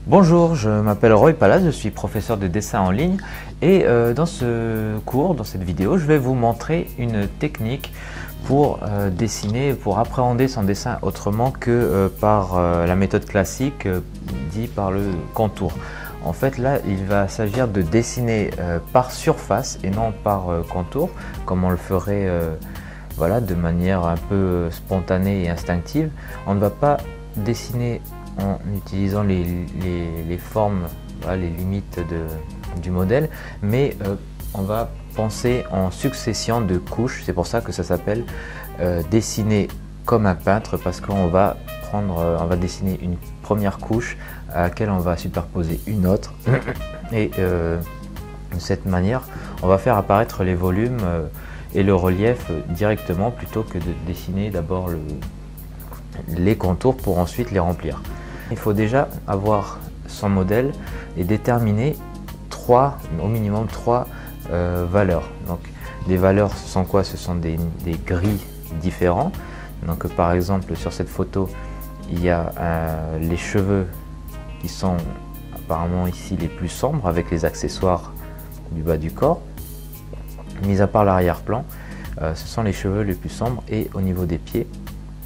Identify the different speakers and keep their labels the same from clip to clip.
Speaker 1: Bonjour, je m'appelle Roy Palace, je suis professeur de dessin en ligne et dans ce cours, dans cette vidéo, je vais vous montrer une technique pour dessiner, pour appréhender son dessin autrement que par la méthode classique dit par le contour. En fait là, il va s'agir de dessiner par surface et non par contour, comme on le ferait voilà, de manière un peu spontanée et instinctive. On ne va pas dessiner en utilisant les formes, voilà, les limites du modèle, mais on va penser en succession de couches. C'est pour ça que ça s'appelle dessiner comme un peintre, parce qu'on va on va dessiner une première couche à laquelle on va superposer une autre et de cette manière on va faire apparaître les volumes et le relief directement, plutôt que de dessiner d'abord les contours pour ensuite les remplir. Il faut déjà avoir son modèle et déterminer au minimum trois valeurs. Donc des valeurs, ce sont quoi? Ce sont des gris différents. Donc par exemple sur cette photo, il y a les cheveux qui sont apparemment ici les plus sombres, avec les accessoires du bas du corps. Mis à part l'arrière-plan, ce sont les cheveux les plus sombres, et au niveau des pieds.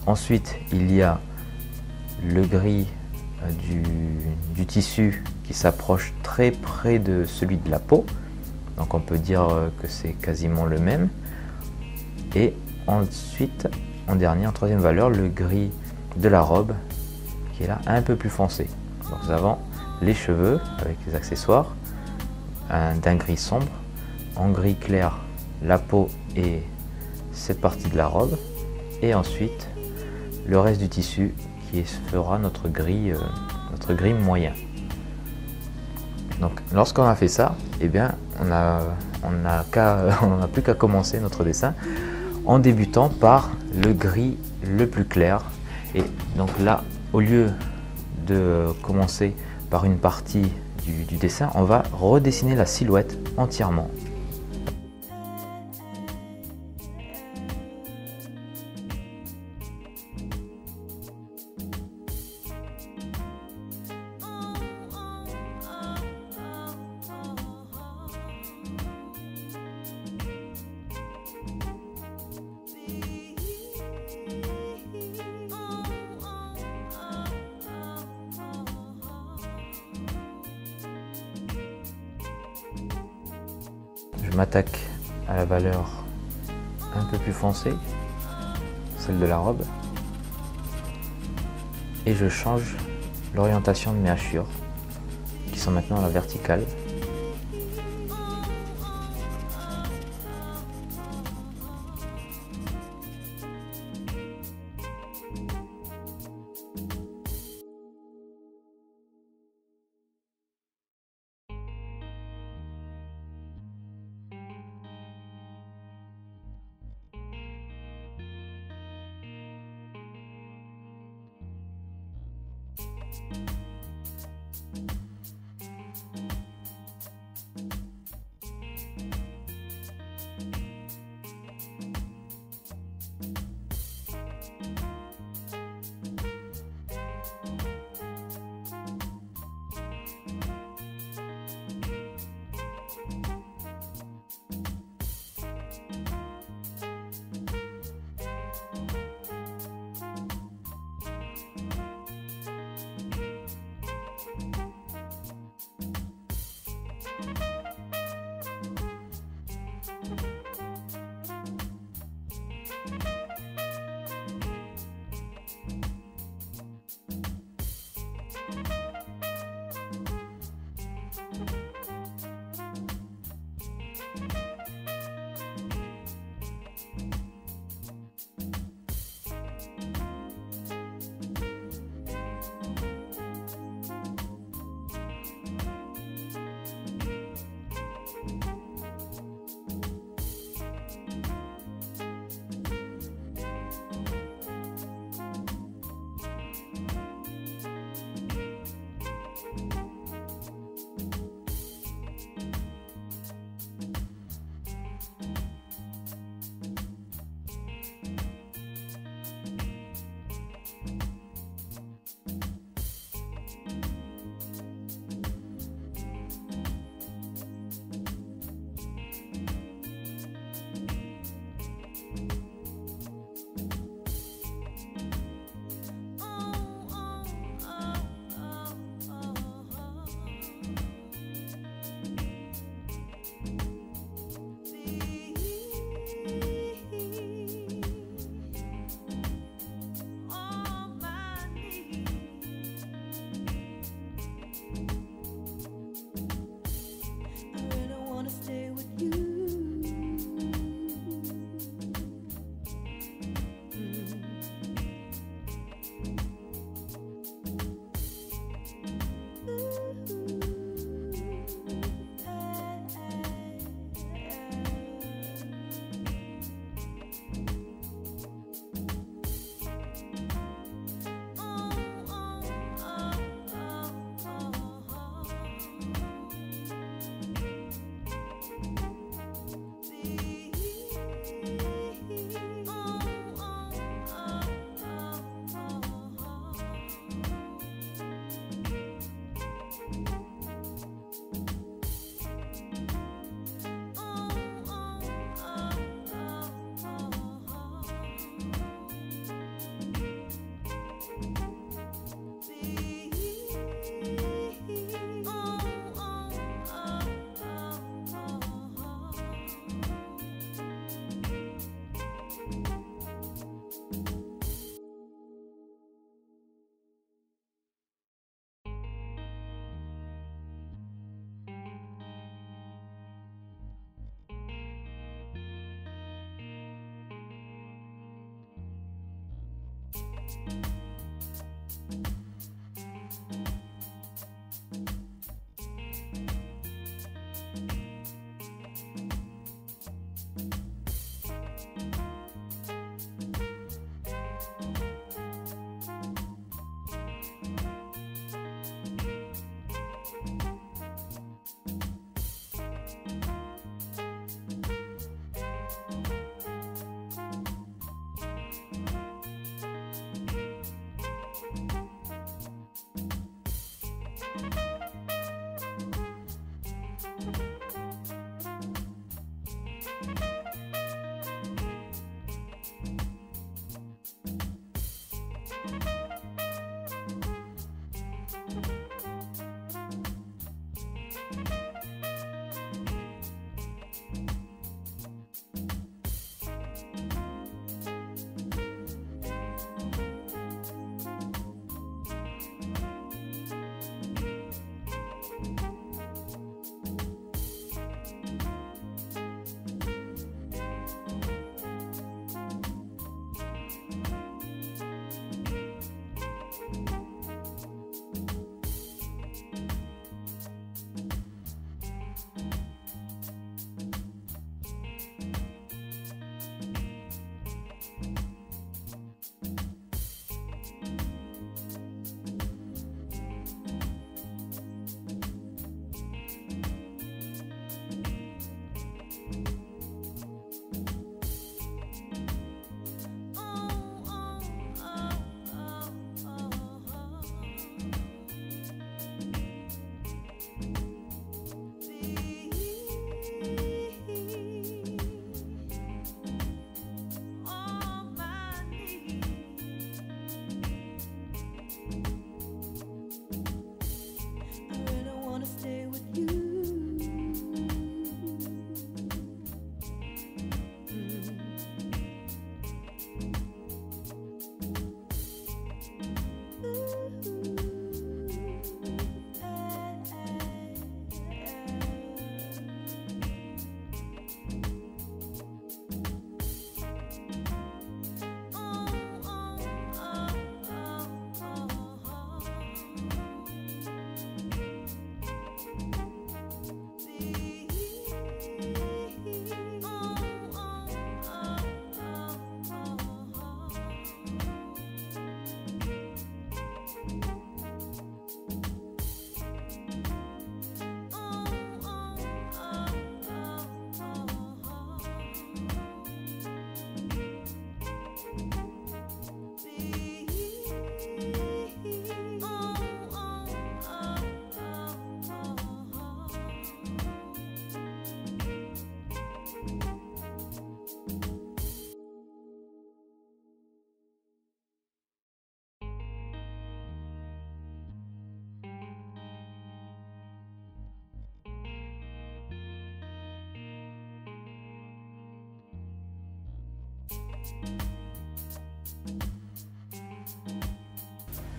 Speaker 1: Ensuite, il y a le gris du tissu qui s'approche très près de celui de la peau. Donc on peut dire que c'est quasiment le même. Et ensuite, en dernier, en troisième valeur, le gris de la robe qui est là un peu plus foncé. Donc nous avons les cheveux avec les accessoires d'un gris sombre, en gris clair la peau et cette partie de la robe, et ensuite le reste du tissu qui fera notre gris moyen. Donc lorsqu'on a fait ça, eh bien on n'a plus qu'à commencer notre dessin en débutant par le gris le plus clair. Et donc là, au lieu de commencer par une partie du dessin, on va redessiner la silhouette entièrement. Je m'attaque à la valeur un peu plus foncée, celle de la robe, et je change l'orientation de mes hachures qui sont maintenant à la verticale.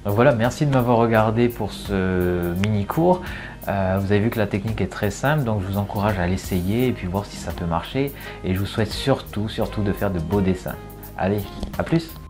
Speaker 1: Donc voilà, merci de m'avoir regardé pour ce mini cours. Vous avez vu que la technique est très simple, donc je vous encourage à l'essayer et puis voir si ça peut marcher. Et je vous souhaite surtout de faire de beaux dessins. Allez, à plus!